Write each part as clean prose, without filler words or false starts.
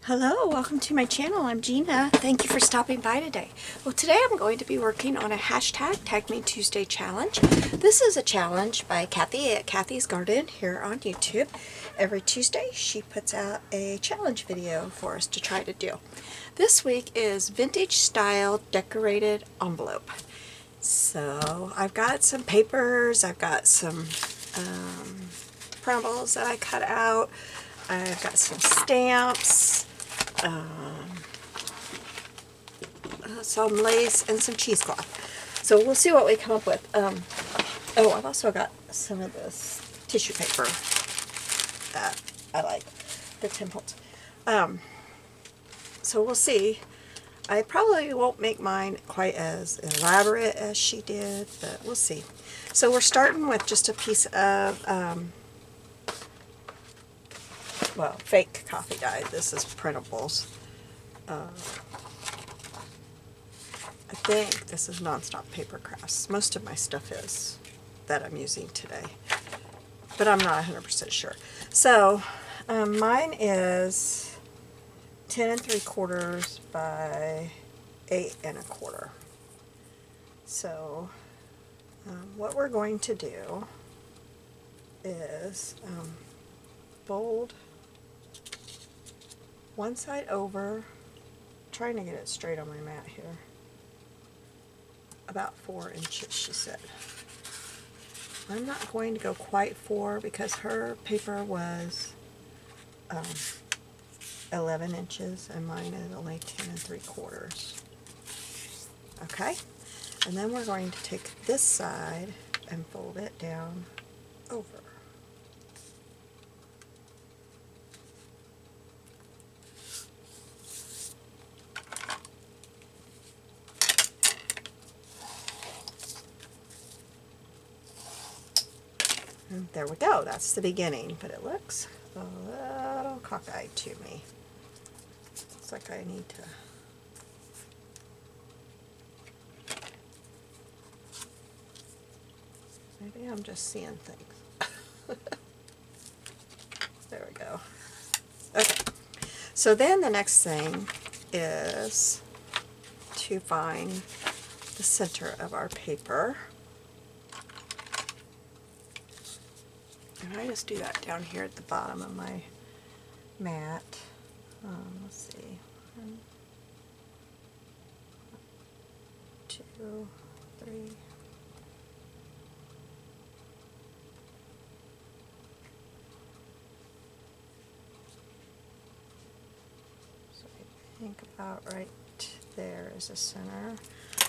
Hello, welcome to my channel. I'm Gina. Thank you for stopping by today. Well, today I'm going to be working on a hashtag Tag Me Tuesday challenge. This is a challenge by Cathy at Cathy's Garden here on YouTube. Every Tuesday she puts out a challenge video for us to try to do. This week is vintage style decorated envelope. So I've got some papers, I've got some printables that I cut out, I've got some stamps, some lace, and some cheesecloth. So we'll see what we come up with. Oh, I've also got some of this tissue paper that I like, the Temples. So we'll see. I probably won't make mine quite as elaborate as she did, but we'll see. So we're starting with just a piece of, well, fake coffee dye. This is printables. I think this is Nonstop Paper Crafts. Most of my stuff is that I'm using today, but I'm not 100% sure. So mine is 10 3/4 by 8 1/4. So what we're going to do is fold one side over, trying to get it straight on my mat here, about 4 inches, she said. I'm not going to go quite 4 because her paper was 11 inches and mine is only 10 3/4. Okay, and then we're going to take this side and fold it down over. And there we go, that's the beginning, but it looks a little cockeyed to me. Looks like I need to maybe I'm just seeing things. There we go. Okay, so then the next thing is to find the center of our paper. And I just do that down here at the bottom of my mat. Let's see. 1, 2, 3. So I think about right there is the center.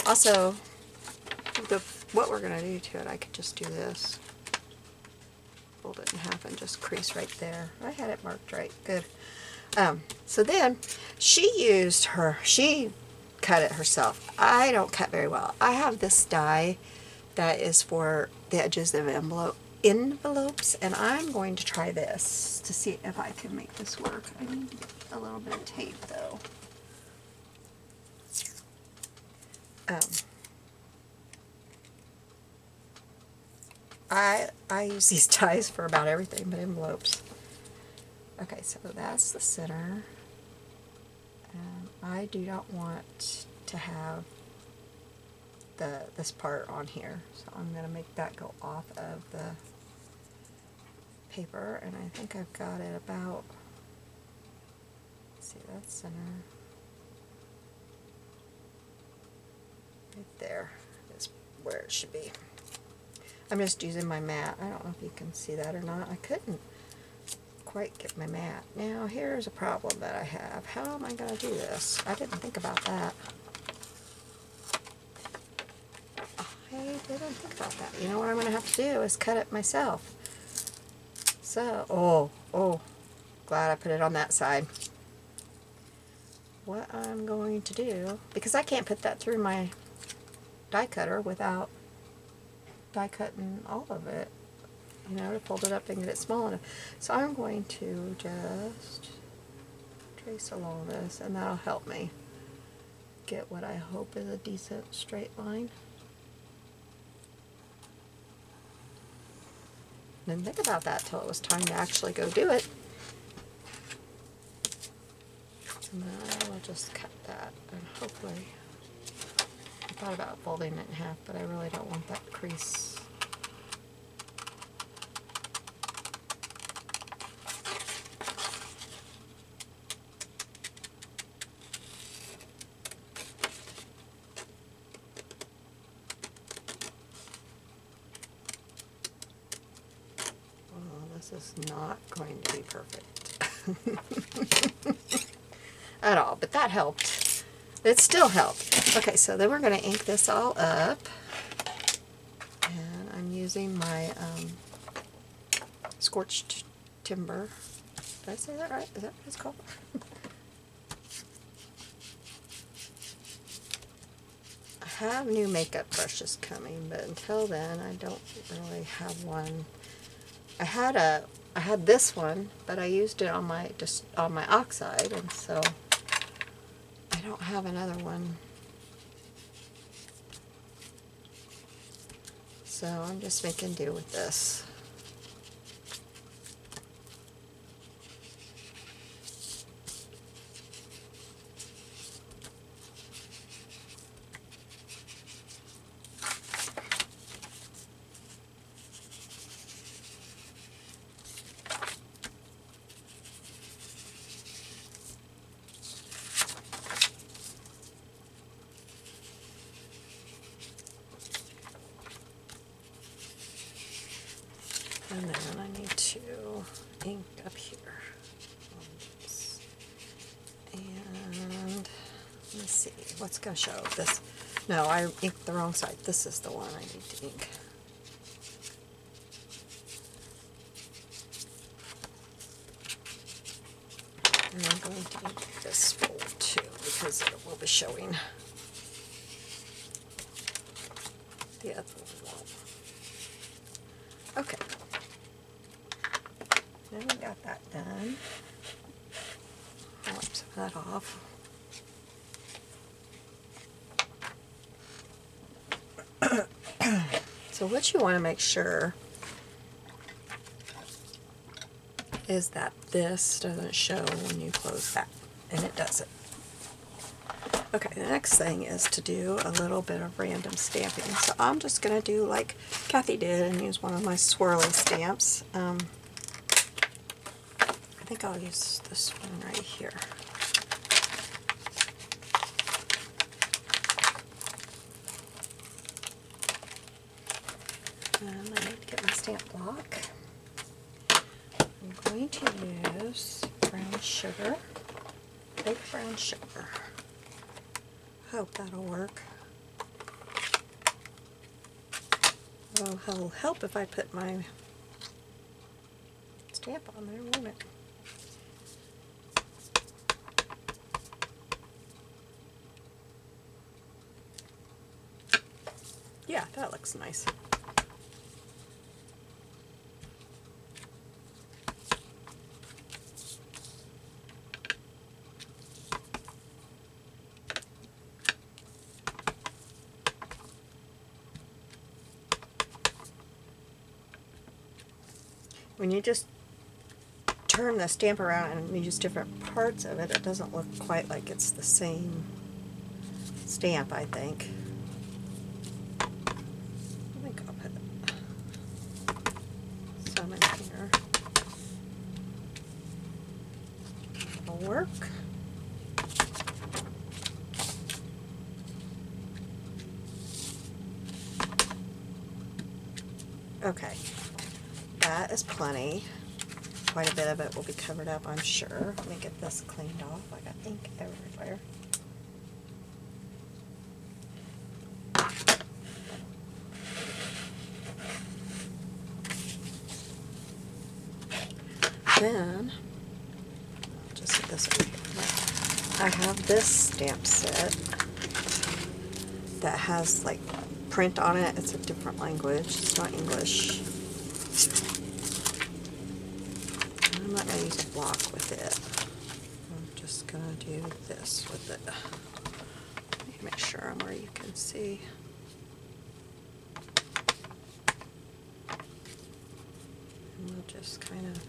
Also, what we're going to do to it, I could just do this. Fold it in half and just crease right there. I had it marked right. Good. So then she cut it herself. I don't cut very well. I have this die that is for the edges of envelopes, and I'm going to try this to see if I can make this work. I need to get a little bit of tape though. I use these dies for about everything but envelopes. Okay, so that's the center. And I do not want to have this part on here, so I'm going to make that go off of the paper, and I think I've got it about, let's see, that's center. Right there is where it should be. I'm just using my mat. I don't know if you can see that or not. I couldn't quite get my mat. Now here's a problem that I have. How am I going to do this? I didn't think about that. I didn't think about that. You know what I'm going to have to do is cut it myself. So, oh, glad I put it on that side. What I'm going to do, because I can't put that through my die cutter without die cutting all of it, you know, to fold it up and get it small enough. So I'm going to just trace along this, and that'll help me get what I hope is a decent straight line. Didn't think about that till it was time to actually go do it. And then I'll just cut that, and hopefully, I thought about folding it in half, but I really don't want that crease. This is not going to be perfect at all, but that helped. It still helped. Okay, so then we're going to ink this all up, and I'm using my scorched timber. Did I say that right? Is that what it's called? I have new makeup brushes coming, but until then I don't really have one. I had this one, but I used it on my oxide, and so I don't have another one. So I'm just making do with this. And then I need to ink up here. Oops. And let's see, what's going to show this? No, I inked the wrong side. This is the one I need to ink. And I'm going to ink this fold too, because it will be showing. The other one won't. Okay. Then we got that done. I'll wipe some of that off. So what you want to make sure is that this doesn't show when you close that, and it doesn't. Okay, the next thing is to do a little bit of random stamping. So I'm just going to do like Cathy did and use one of my swirly stamps. I think I'll use this one right here. And I need to get my stamp block. I'm going to use brown sugar, big brown sugar. Hope that'll work. Oh, it'll help if I put my stamp on there, won't it? Yeah, that looks nice. When you just turn the stamp around and use different parts of it, it doesn't look quite like it's the same stamp, I think. I think I'll put some in here. It'll work. Okay. That is plenty. Quite a bit of it will be covered up, I'm sure. Let me get this cleaned off. I got ink everywhere. Then, I'll just put this over here. I have this stamp set that has like print on it. It's a different language. It's not English. I'm not going to use a block with it. I'm just going to do this with it. Let me make sure I'm where you can see. And we'll just kind of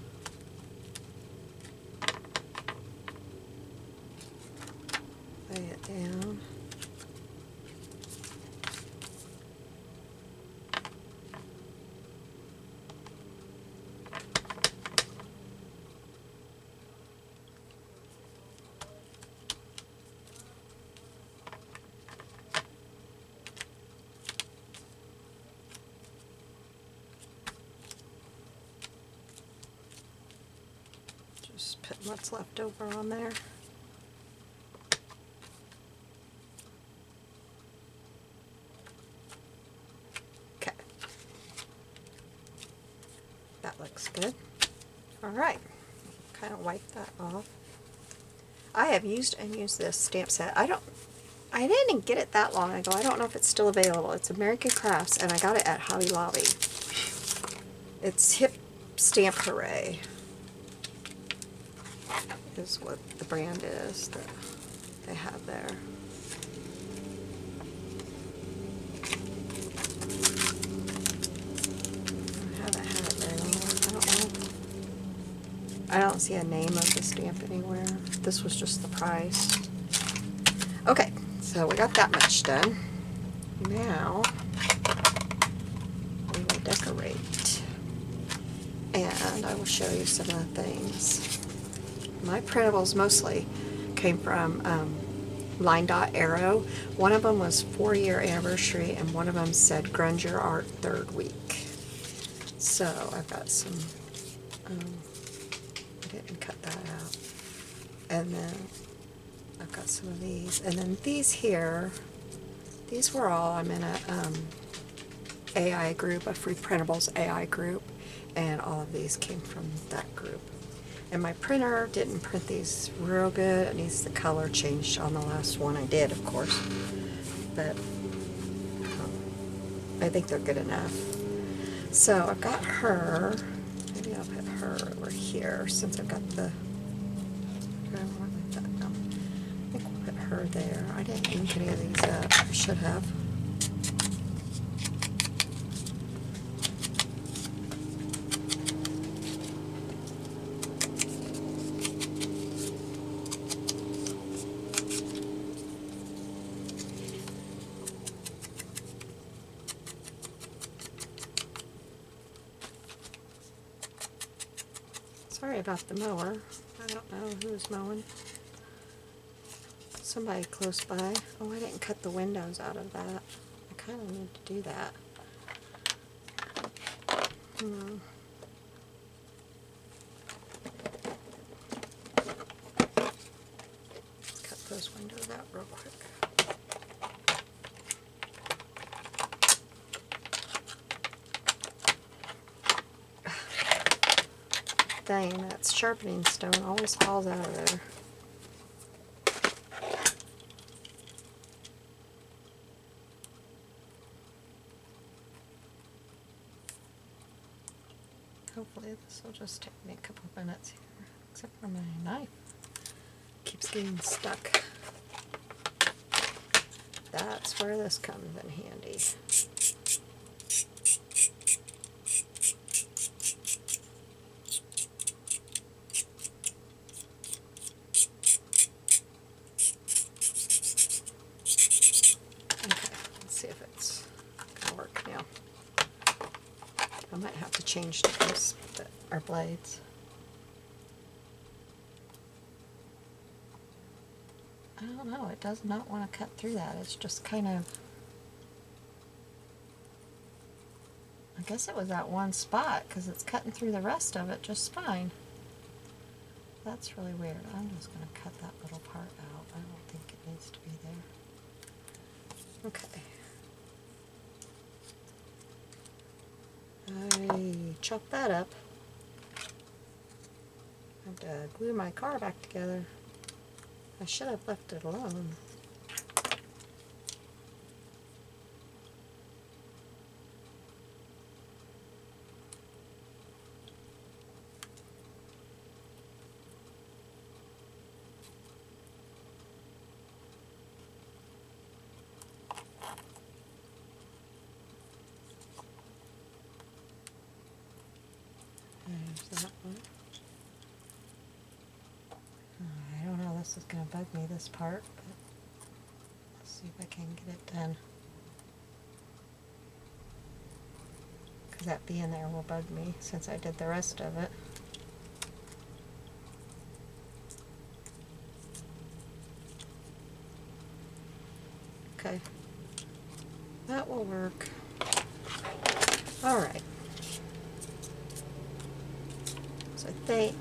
Just put what's left over on there. Okay. That looks good. Alright. Kind of wipe that off. I have used and used this stamp set. I didn't get it that long ago. I don't know if it's still available. It's American Crafts, and I got it at Hobby Lobby. It's Hip Stamp Hooray is what the brand is that they have there. I haven't had it very long. I don't know. I don't see a name of the stamp anywhere. This was just the price. Okay, so we got that much done. Now we will decorate. And I will show you some of the things. My printables mostly came from Line Dot Arrow. One of them was 4-year anniversary, and one of them said Grunge Art 3rd week. So I've got some, I didn't cut that out. And then I've got some of these. And then these here, these were all, I'm in a AI group, a Free Printables AI group, and all of these came from that group. And my printer didn't print these real good. It needs the color changed on the last one. I did, of course, but I think they're good enough. So I've got her. Maybe I'll put her over here since I've got the. I think we'll put her there. I didn't ink any of these up. I should have. Sorry about the mower. I don't know who's mowing. Somebody close by. Oh, I didn't cut the windows out of that. I kind of need to do that. Let's cut those windows out real quick. Dang, that sharpening stone always falls out of there. Hopefully this will just take me a couple minutes here, except for my knife. Keeps getting stuck. That's where this comes in handy. I might have to change those, our blades. I don't know, it does not want to cut through that. It's just kind of, I guess it was that one spot because it's cutting through the rest of it just fine. That's really weird. I'm just going to cut that little part out. I don't think it needs to be there. Okay. I chopped that up. I have to glue my car back together. I should have left it alone. There's that one. I don't know, this is going to bug me, this part, but let's see if I can get it done. Because that B in there will bug me since I did the rest of it. Okay, that will work. Alright. So I think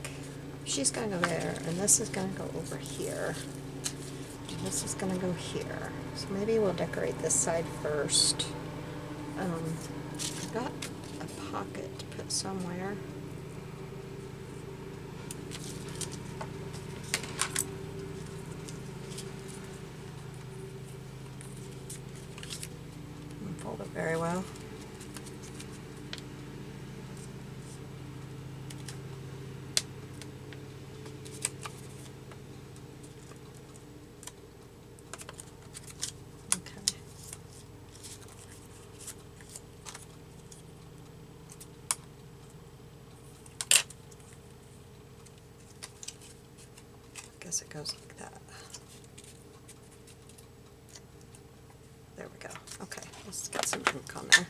she's going to go there, and this is going to go over here. And this is going to go here. So maybe we'll decorate this side first. I've got a pocket to put somewhere. Fold it very well. Guess it goes like that. There we go. Okay, let's get some ink on there.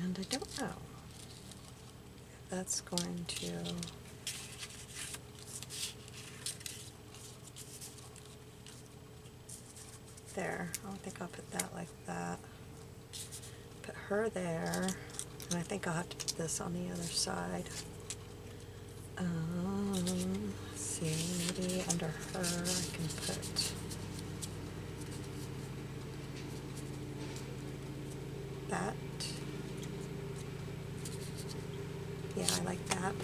And I don't know if that's going to... There, I think I'll put that like that. Put her there, and I think I'll have to put this on the other side. Let's see, maybe under her I can put that. Yeah, I like that.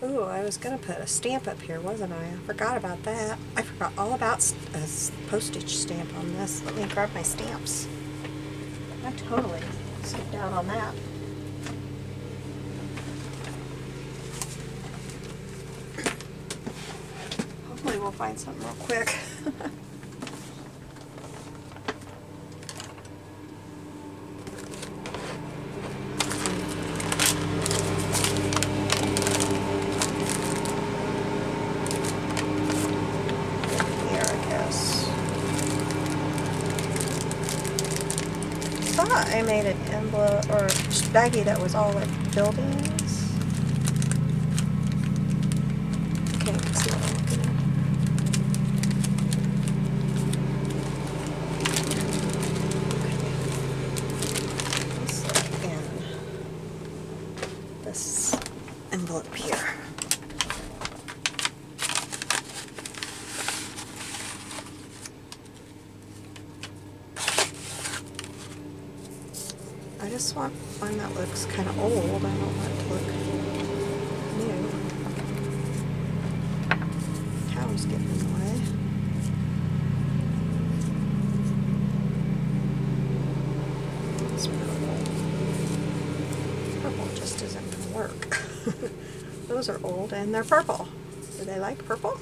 Ooh, I was going to put a stamp up here, wasn't I? I forgot about that. I forgot all about a postage stamp on this. Let me grab my stamps. I totally skipped out on that. Hopefully we'll find something real quick. I made an envelope or baggie that was all like buildings. Okay, you can see what I'm looking at. Let's look in this envelope here. I just want one that looks kind of old. I don't want it to look new. Cow's getting in the way. It's purple. Purple just isn't going to work. Those are old and they're purple. Do they like purple?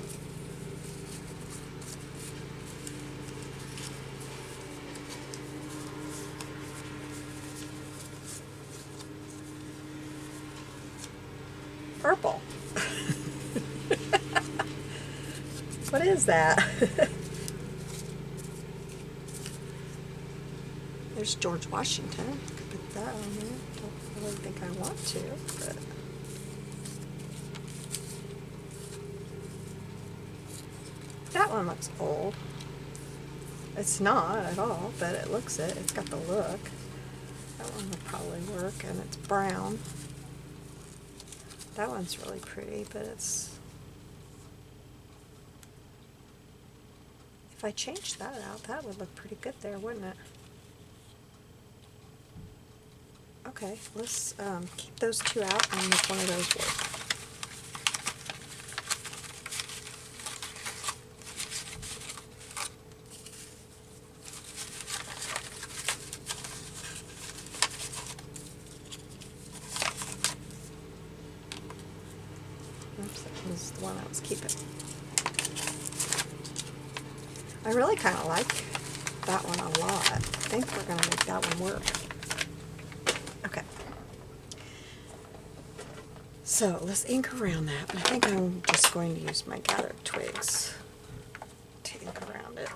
Purple. What is that? There's George Washington. I could put that on there. Don't really think I want to, but that one looks old. It's not at all, but it looks it. It's got the look. That one will probably work, and it's brown. That one's really pretty, but it's... If I changed that out, that would look pretty good there, wouldn't it? Okay, let's keep those two out and make one of those work. Oops, that was the one I was keeping. I really kind of like that one a lot. I think we're going to make that one work. Okay. So let's ink around that, but I think I'm just going to use my gathered twigs to ink around it.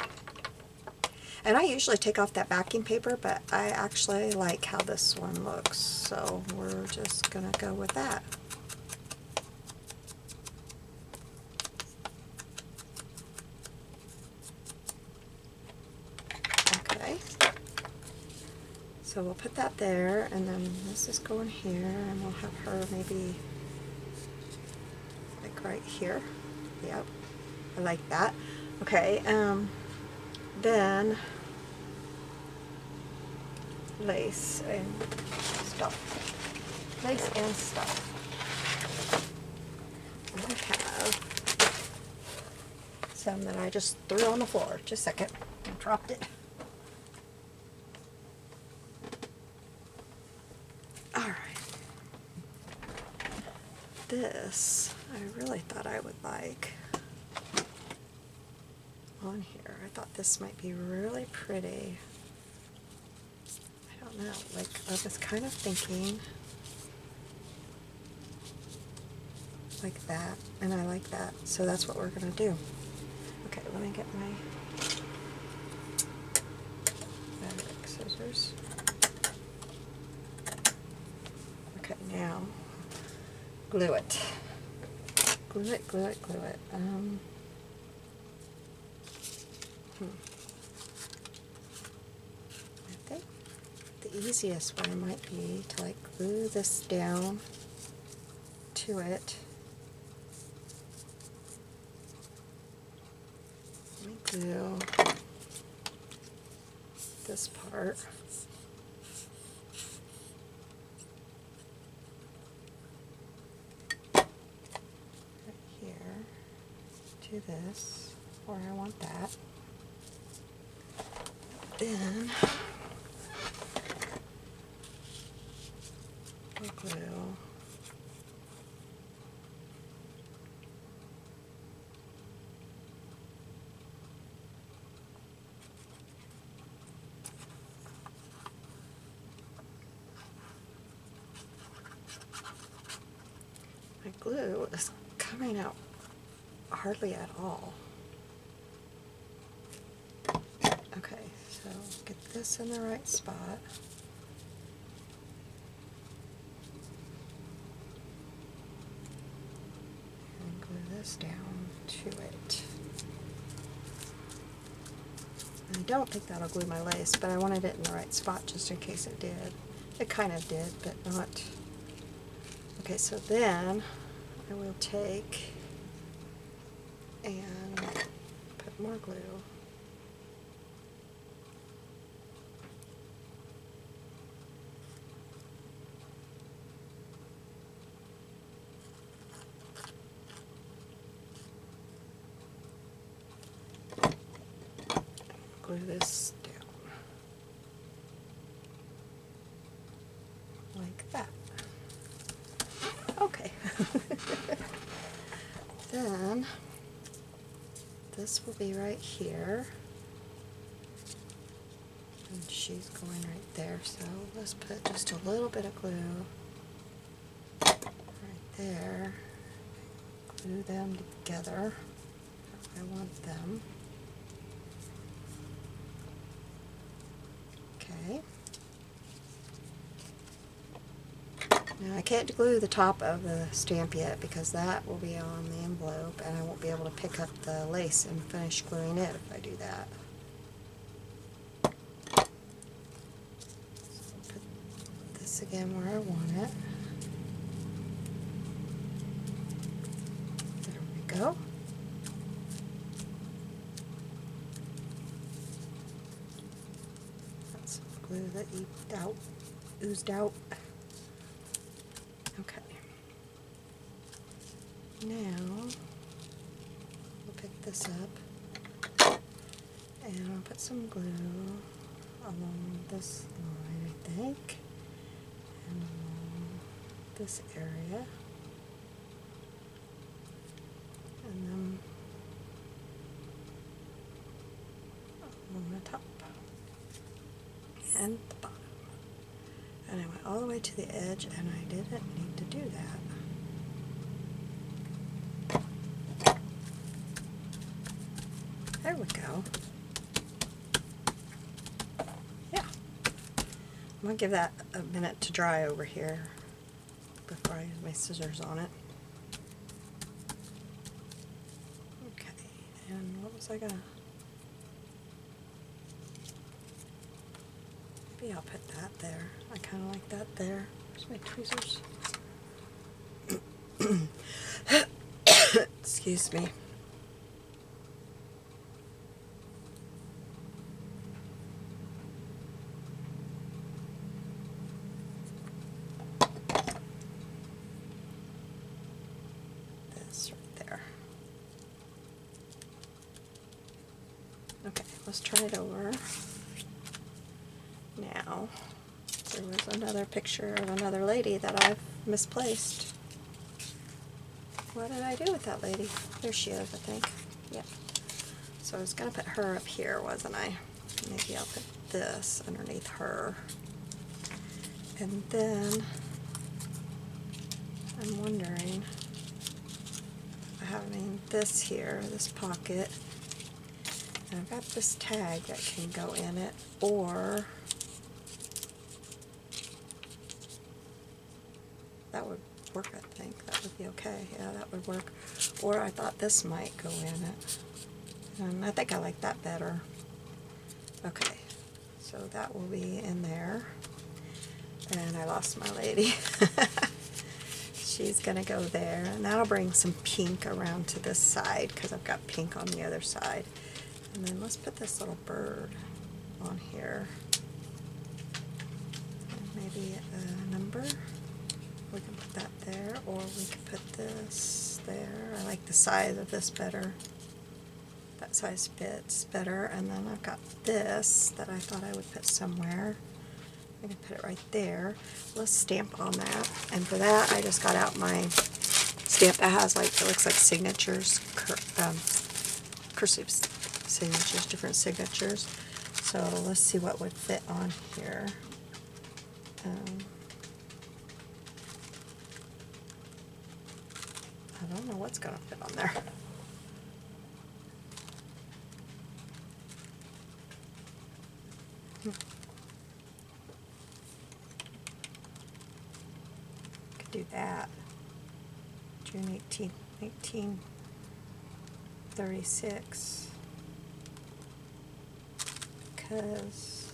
And I usually take off that backing paper, but I actually like how this one looks, so we're just gonna go with that. Okay, so we'll put that there, and then this is going here, and we'll have her maybe like right here. Yep, I like that. Okay, then lace and stuff. Lace and stuff. I have some that I just threw on the floor. Just a second. I dropped it. Alright. This, I really thought I would like on here. I thought this might be really pretty. I don't know, like I was kind of thinking like that, and I like that, so that's what we're gonna do. Okay, let me get my fabric scissors. Okay, now glue it. Glue it, glue it, glue it. I think the easiest way might be to like glue this down to it. Let me glue this part. Right here to this, where I want that. Then we'll glue my glue is coming out hardly at all. Okay, so get this in the right spot. And glue this down to it. I don't think that'll glue my lace, but I wanted it in the right spot just in case it did. It kind of did, but not. Okay, so then I will take and put more glue. Glue this down like that. Okay. Then this will be right here, and she's going right there, so let's put just a little bit of glue right there. Glue them together. I want them. Okay. Now I can't glue the top of the stamp yet because that will be on the envelope and I won't be able to pick up the lace and finish gluing it if I do that. So put this again where I want it. There we go. That's glue that oozed out. Okay. Now, we'll pick this up, and I'll put some glue along this line, I think, and along this area, and then along the top and the bottom. And I went all the way to the edge, and I didn't need to do that. we go. Yeah. I'm going to give that a minute to dry over here before I use my scissors on it. Okay, and what was I going to... Maybe I'll put that there. I kind of like that there. Where's my tweezers? Excuse me. This right there. Okay, let's turn it over. Now, there was another picture of another lady that I've misplaced. What did I do with that lady? There she is, I think. Yep. So I was going to put her up here, wasn't I? Maybe I'll put this underneath her. And then I'm wondering, having this here, this pocket, and I've got this tag that can go in it, or that would work, I think. That would be okay. Yeah, that would work. Or I thought this might go in it. And I think I like that better. Okay, so that will be in there. And I lost my lady. She's gonna go there. And that'll bring some pink around to this side because I've got pink on the other side. And then let's put this little bird on here. And maybe a number. We can put that there, or we can put this there. I like the size of this better. That size fits better. And then I've got this that I thought I would put somewhere. I'm going to put it right there. Let's stamp on that. And for that, I just got out my stamp that has, like, it looks like signatures, cursive signatures, different signatures. So let's see what would fit on here. I don't know what's going to fit on there. Could do that. June 18th, 1936. Because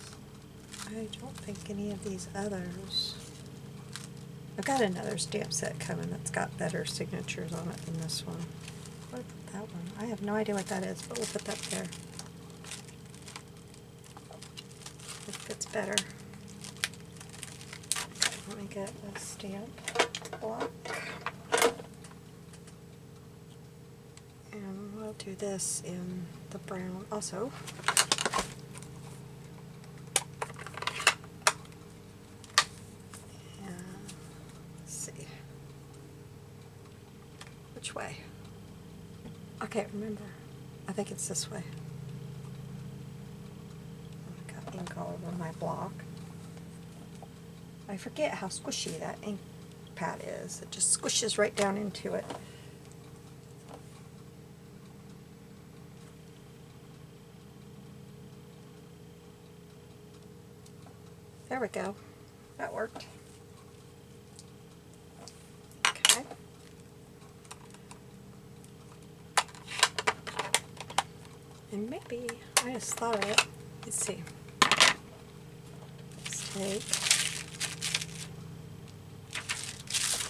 I don't think any of these others... I've got another stamp set coming that's got better signatures on it than this one. What about that one? I have no idea what that is, but we'll put that there. It fits better. Okay, let me get a stamp block. And we'll do this in the brown also. Which way? I can't remember. I think it's this way. I got ink all over my block. I forget how squishy that ink pad is. It just squishes right down into it. There we go. That worked. Okay. And maybe, I just thought of it. Let's see. Let's take,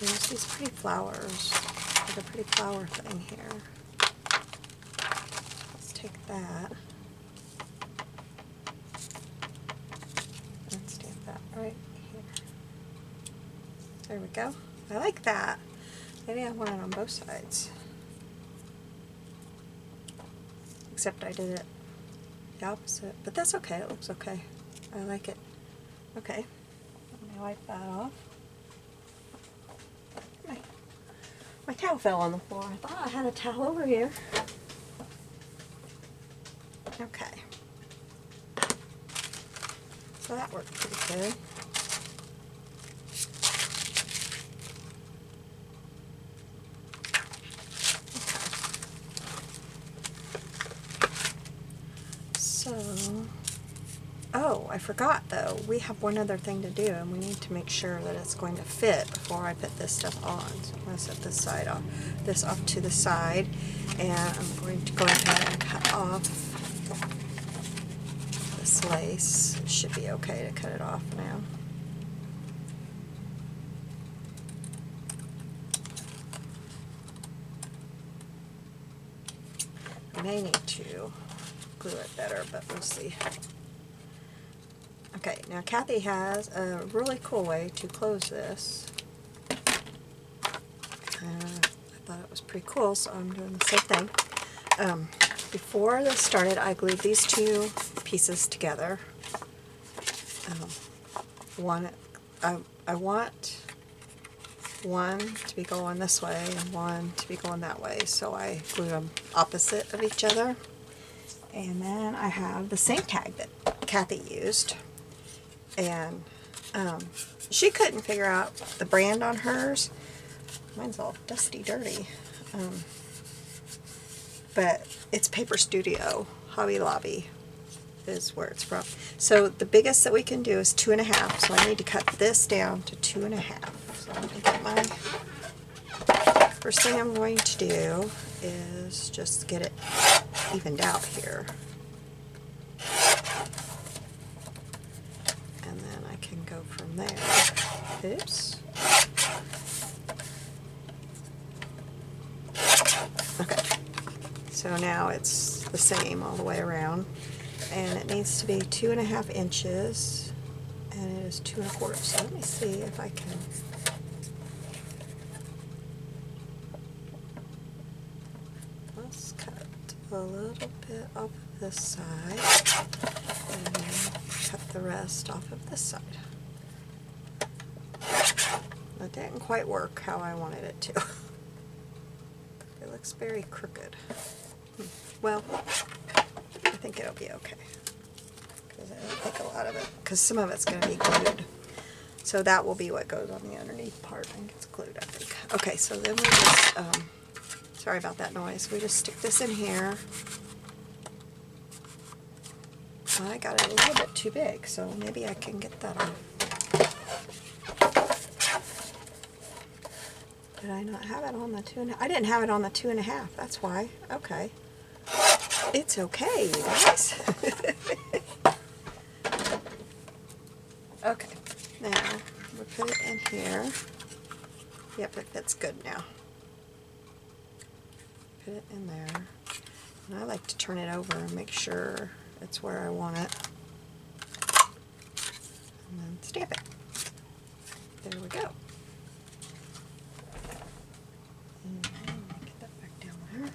there's these pretty flowers. Like a pretty flower thing here. Let's take that. And stamp that right here. There we go. I like that. Maybe I want it on both sides. Except I did it the opposite, but that's okay, it looks okay. I like it. Okay, let me wipe that off. My towel fell on the floor. I thought I had a towel over here. Okay. So that worked pretty good. I forgot though, we have one other thing to do, and we need to make sure that it's going to fit before I put this stuff on. So I'm going to set this off to the side, and I'm going to go ahead and cut off this lace. It should be okay to cut it off now. I may need to glue it better, but we'll see. Okay, now Cathy has a really cool way to close this. I thought it was pretty cool, so I'm doing the same thing. Before this started, I glued these two pieces together. I want one to be going this way and one to be going that way, so I glued them opposite of each other. And then I have the same tag that Cathy used, and she couldn't figure out the brand on hers. Mine's all dusty, dirty, but it's Paper Studio, Hobby Lobby is where it's from. So the biggest that we can do is 2.5, so I need to cut this down to 2.5. So I'm going to get my, first thing I'm going to do is just get it evened out here. And then I can go from there. Oops. Okay. So now it's the same all the way around. And it needs to be 2.5 inches. And it is 2.25. So let me see if I can. Let's cut a little bit off of this side, and then cut the rest off of this side. That didn't quite work how I wanted it to. It looks very crooked. Well, I think it'll be okay, because I don't think a lot of it, because some of it's going to be glued. So that will be what goes on the underneath part and gets glued, I think. Okay, so then we just, sorry about that noise, we just stick this in here. Well, I got it a little bit too big, so maybe I can get that off. Did I not have it on the 2.5? I didn't have it on the 2.5, that's why. Okay. It's okay, you guys. Okay, now we'll put it in here. Yep, it fits good now. Put it in there. And I like to turn it over and make sure it's where I want it. And then stamp it. There we go. And get that back down there.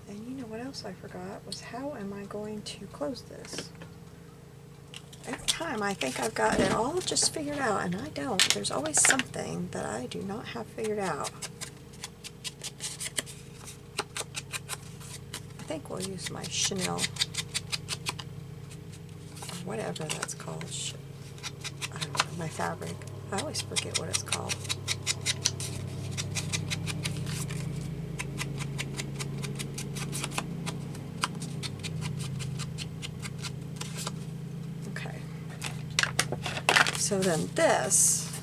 And you know what else I forgot was, how am I going to close this? Every time I think I've got it all just figured out, and I don't. There's always something that I do not have figured out. I think we'll use my chenille, or whatever that's called. I don't know, my fabric. I always forget what it's called. So then this,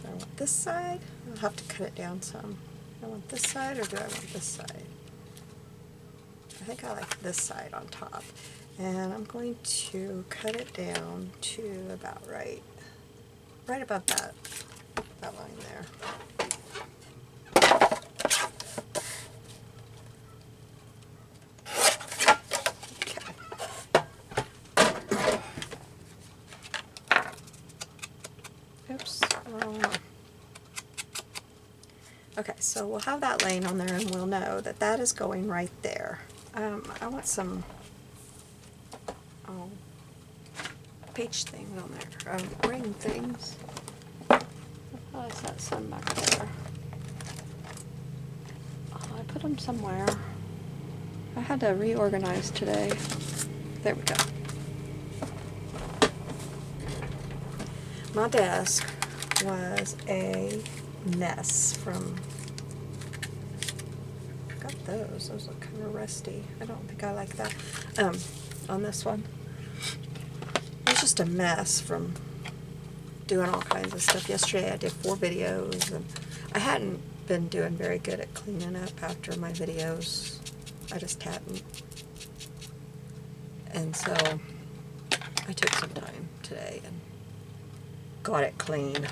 do I want this side? I'll have to cut it down some. Do I want this side or do I want this side? I think I like this side on top. And I'm going to cut it down to about right above that line there. Okay, so we'll have that laying on there, and we'll know that that is going right there. I want some page things on there, ring things. Oh, is that some back there? I put them somewhere. I had to reorganize today. There we go. My desk was a mess from got those. Those look kind of rusty. I don't think I like that. On this one, it's just a mess from doing all kinds of stuff. Yesterday I did 4 videos, and I hadn't been doing very good at cleaning up after my videos. I just hadn't. And so I took some time today and got it clean.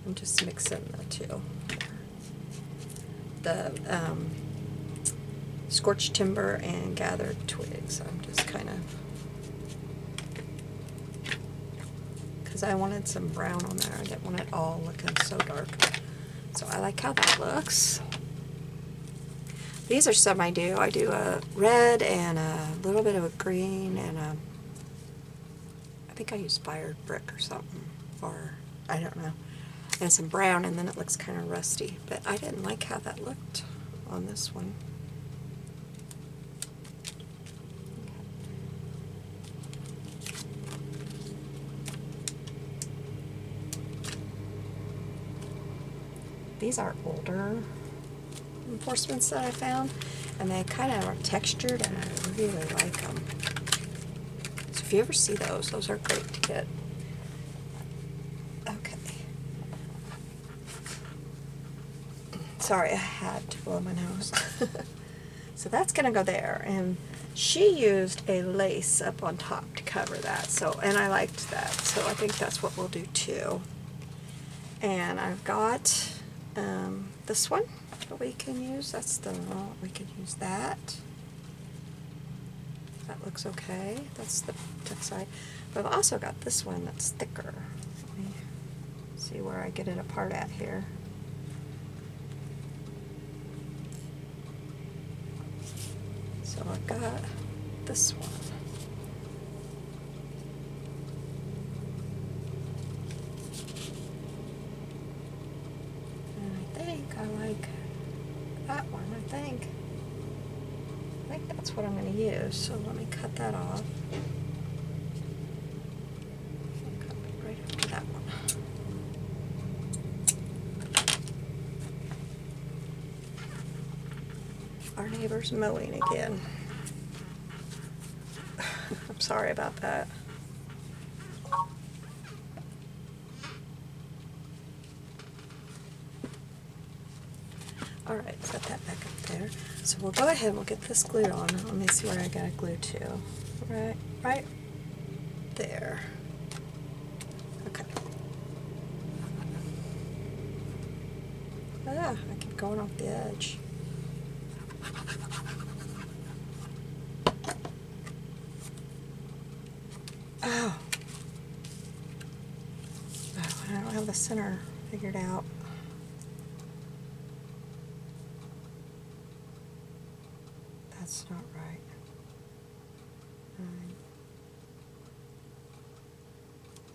I'm just mixing the two. The scorched timber and gathered twigs. I'm just kind of, because I wanted some brown on there. I didn't want it all looking so dark. So I like how that looks. These are some I do. I do a red and a little bit of a green and a, I think I use fired brick or something, or I don't know. And some brown, and then it looks kind of rusty. But I didn't like how that looked on this one. These are older reinforcements that I found, and they kind of are textured, and I really like them. So if you ever see those are great to get. Okay. Sorry, I had to blow my nose. So that's gonna go there, and she used a lace up on top to cover that. So, and I liked that, so I think that's what we'll do too. And I've got this one that we can use. That's the one we can use that. That looks okay. That's the tuck side. But I've also got this one that's thicker. Let me see where I get it apart at here. So I've got this one. I like that one, I think that's what I'm going to use. So let me cut that off. I'll cut it right after that one. Our neighbor's mowing again. I'm sorry about that. Alright, set that back up there. So we'll go ahead and we'll get this glued on. Let me see where I got it glued to. Right there. Okay. Ah, I keep going off the edge. Oh. I don't have the center figured out. That's not right.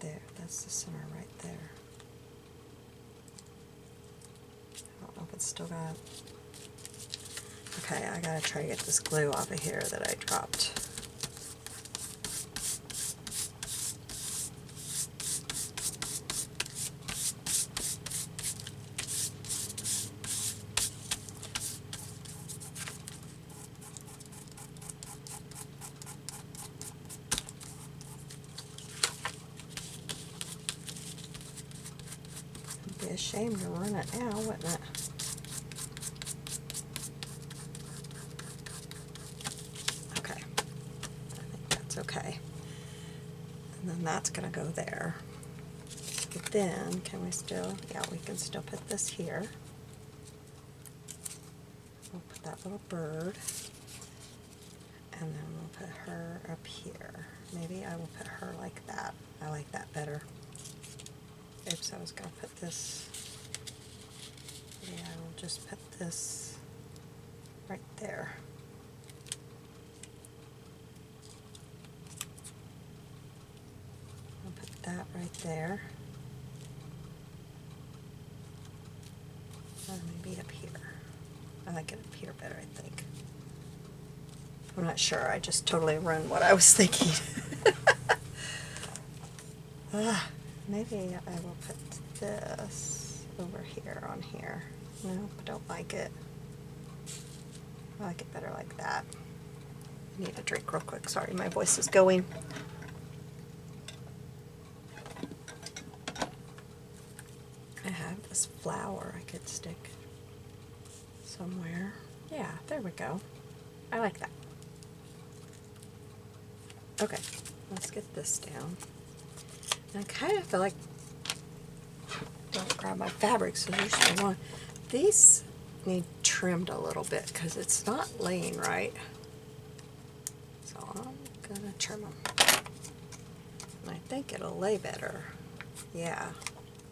There, that's the center right there. I don't know if it's still got. Okay, I gotta try to get this glue off of here that I dropped. It'd be a shame to run it now, wouldn't it? Okay, I think that's okay. And then that's gonna go there. But then, can we still, yeah, we can still put this here. We'll put that little bird, and then we'll put her up here. Maybe I will put her like that. I like that better. Oops, I was going to put this, yeah, we'll just put this right there. I'll put that right there. Or maybe up here. I like it up here better, I think. I'm not sure, I just totally ruined what I was thinking. Maybe I will put this over here on here. No, I don't like it. I like it better like that. I need a drink real quick. Sorry, my voice is going. I have this flower I could stick somewhere. Yeah, there we go. I like that. Okay, let's get this down. And I kind of feel like, don't grab my fabric scissors. These need trimmed a little bit because it's not laying right. So I'm gonna trim them. And I think it'll lay better. Yeah,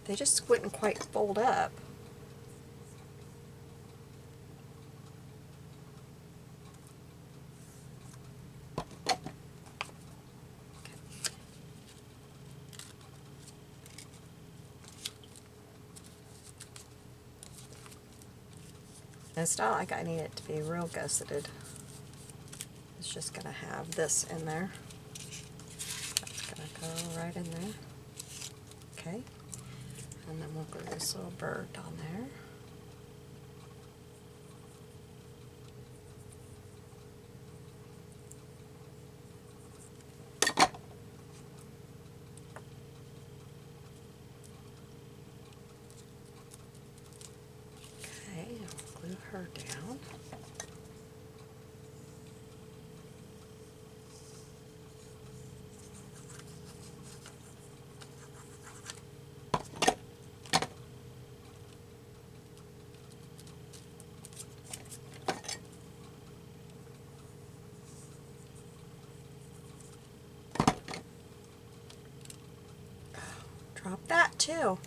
they just wouldn't quite fold up. And it's not like I need it to be real gusseted. It's just going to have this in there. That's going to go right in there. Okay. And then we'll glue this little bird on there. Okay, I'll glue her down. Drop that too.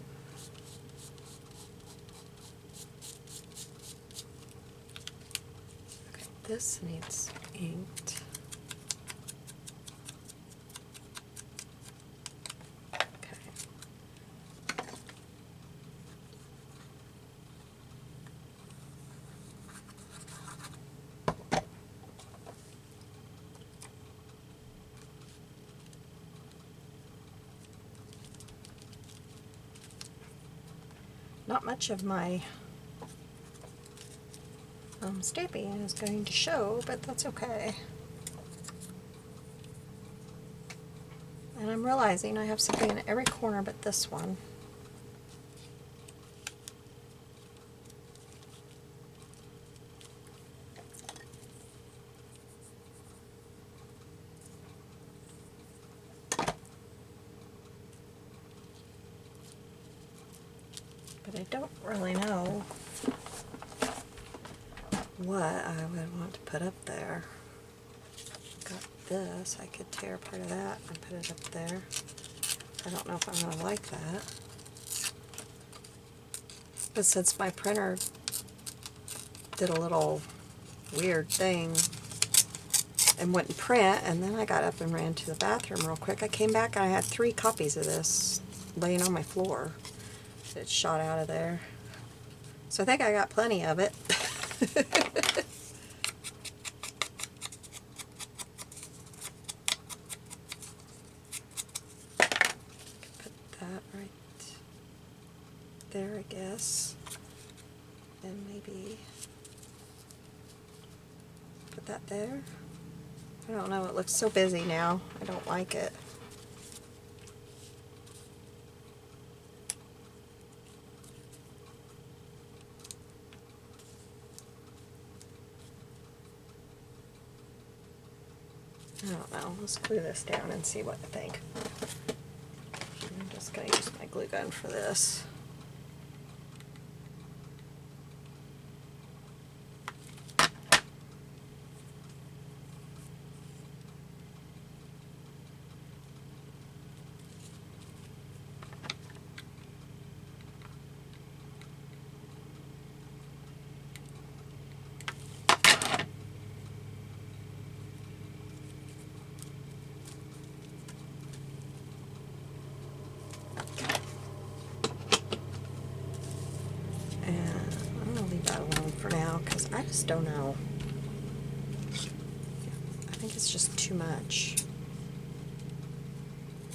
Okay, this needs inked. Okay. Not much of my stamping is going to show, but that's okay. And I'm realizing I have something in every corner but this one. But I don't really know what I would want to put up there. Got this, I could tear part of that and put it up there. I don't know if I'm going to like that. But since my printer did a little weird thing and wouldn't print, and then I got up and ran to the bathroom real quick, I came back and I had 3 copies of this laying on my floor. It shot out of there. So I think I got plenty of it. Put that right there, I guess. And maybe put that there. I don't know, it looks so busy now. I don't like it. I don't know. Let's glue this down and see what I think. I'm just going to use my glue gun for this. For now, because I just don't know. I think it's just too much.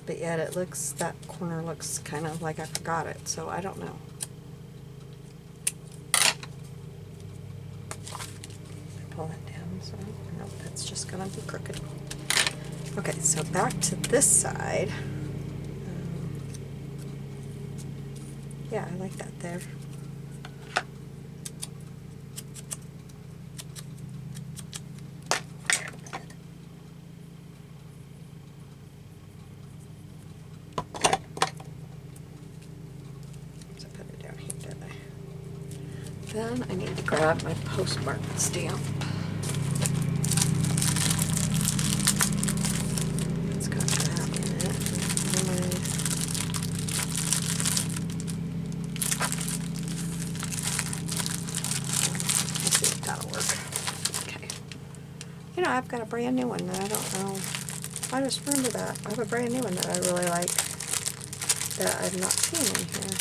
But yet it looks, that corner looks kind of like I forgot it, so I don't know. pull that down. So no, that's just gonna be crooked. Okay, so back to this side. Yeah, I like that there. So put it down here, didn't I? Then I need to grab my postmark stamp. It's got that in it. Let's see if that'll work. Okay. You know, I've got a brand new one that I don't know. I just remember that. I have a brand new one that I really like that I've not seen in here.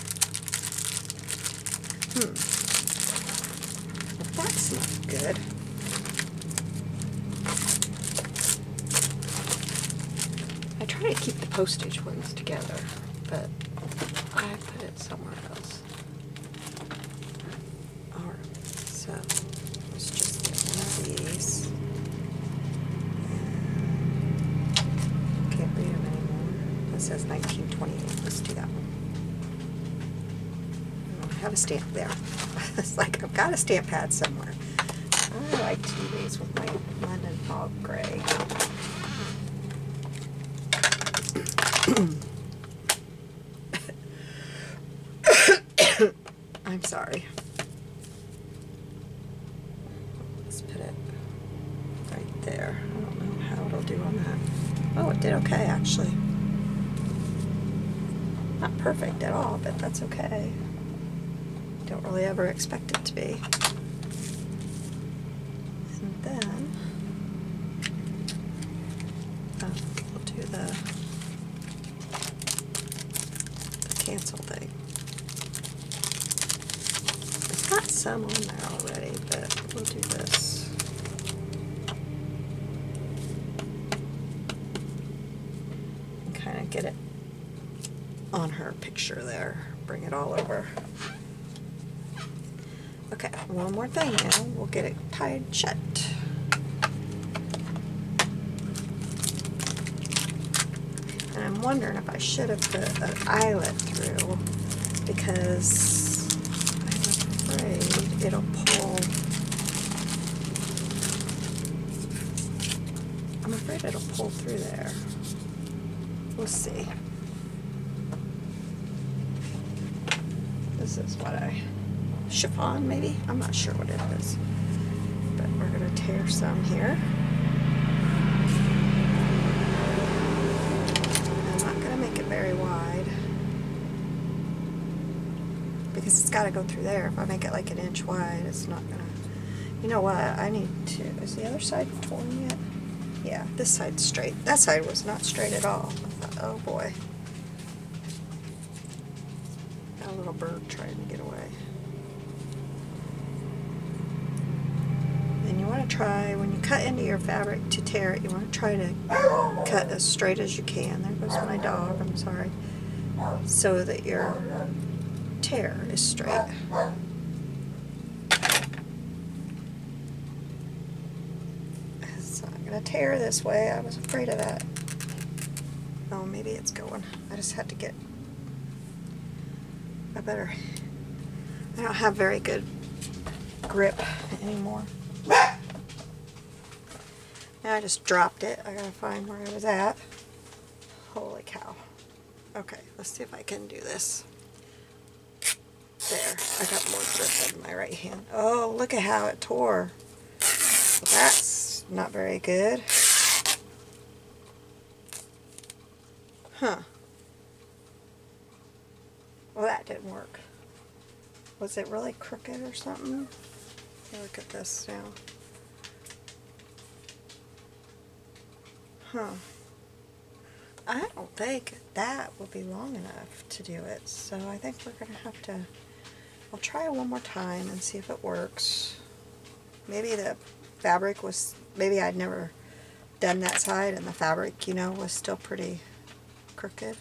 Well, that's not good. I try to keep the postage ones together, but I put it somewhere else. Alright, so let's just get one of these. Can't read them anymore. It says 1928. Let's do that one. I have a stamp there. It's like I've got a stamp pad somewhere. I like to do these with my London Fog Gray. I'm sorry. Let's put it right there. I don't know how it'll do on that. Oh, it did okay, actually. Not perfect at all, but that's okay. Don't really ever expect it to be. And then we'll do the cancel thing. It's got some on there already, but we'll do this. And kind of get it on her picture there. Bring it all over. Okay, one more thing now. We'll get it tied shut. And I'm wondering if I should have put an eyelet through, because I'm afraid it'll pull. I'm afraid it'll pull through there. We'll see. This is what chiffon maybe? I'm not sure what it is. But we're going to tear some here. I'm not going to make it very wide, because it's got to go through there. If I make it like an inch wide, it's not going to. You know what? I need to. Is the other side torn yet? Yeah, this side's straight. That side was not straight at all. I thought, oh boy. Got a little bird trying to get away. And you want to try, when you cut into your fabric to tear it, you want to try to cut as straight as you can. There goes my dog, I'm sorry. So that your tear is straight. So I'm going to tear this way. I was afraid of that. Oh, maybe it's going. I just had to get I don't have very good grip anymore. Now I just dropped it. I gotta find where I was at. Holy cow. Okay, let's see if I can do this. There, I got more grip in my right hand. Oh, look at how it tore. Well, that's not very good. Huh. Well, that didn't work. Was it really crooked or something? Look at this now. Huh. I don't think that will be long enough to do it, so I think we're going to have to, I'll try one more time and see if it works. Maybe the fabric was, maybe I'd never done that side and the fabric, you know, was still pretty crooked.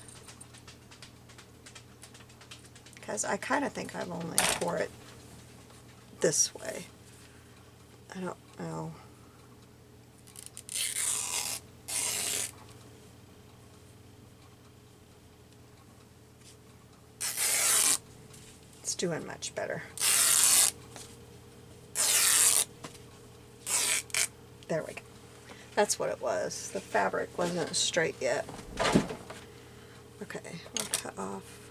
Because I kind of think I've only tore it this way. I don't know. It's doing much better. There we go. That's what it was. The fabric wasn't straight yet. Okay, we'll cut off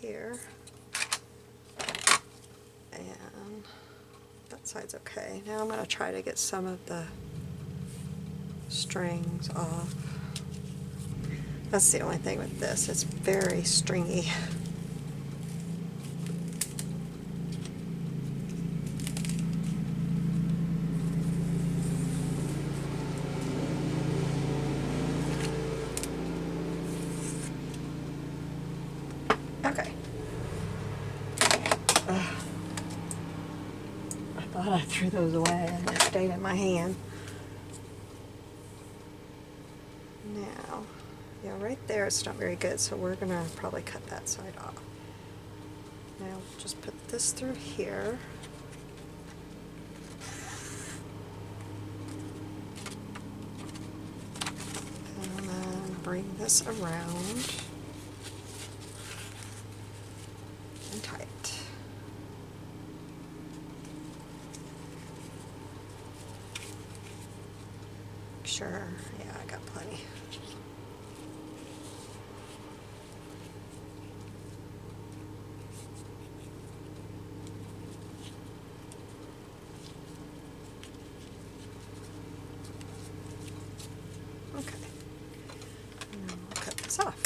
here. And that side's okay. Now I'm going to try to get some of the strings off. That's the only thing with this. It's very stringy. Okay. I thought I threw those away and they stayed in my hand. Now, yeah, right there it's not very good, so we're gonna probably cut that side off. Now just put this through here. And then bring this around and tie it. Sure, yeah, I got plenty. Okay, and then we'll cut this off.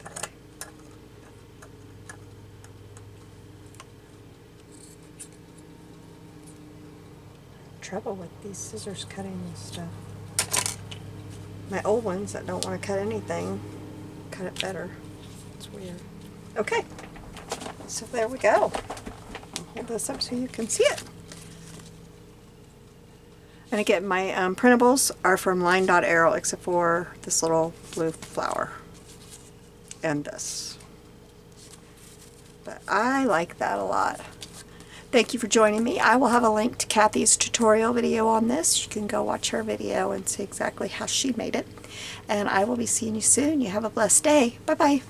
That way. Trouble with these scissors cutting this stuff. My old ones that don't want to cut anything cut it better. It's weird. Okay, so there we go. I'll hold this up so you can see it. And again, my printables are from Line Dot Arrow, except for this little blue flower and this. But I like that a lot. Thank you for joining me. I will have a link to Cathy's tutorial video on this. You can go watch her video and see exactly how she made it. And I will be seeing you soon. You have a blessed day. Bye-bye.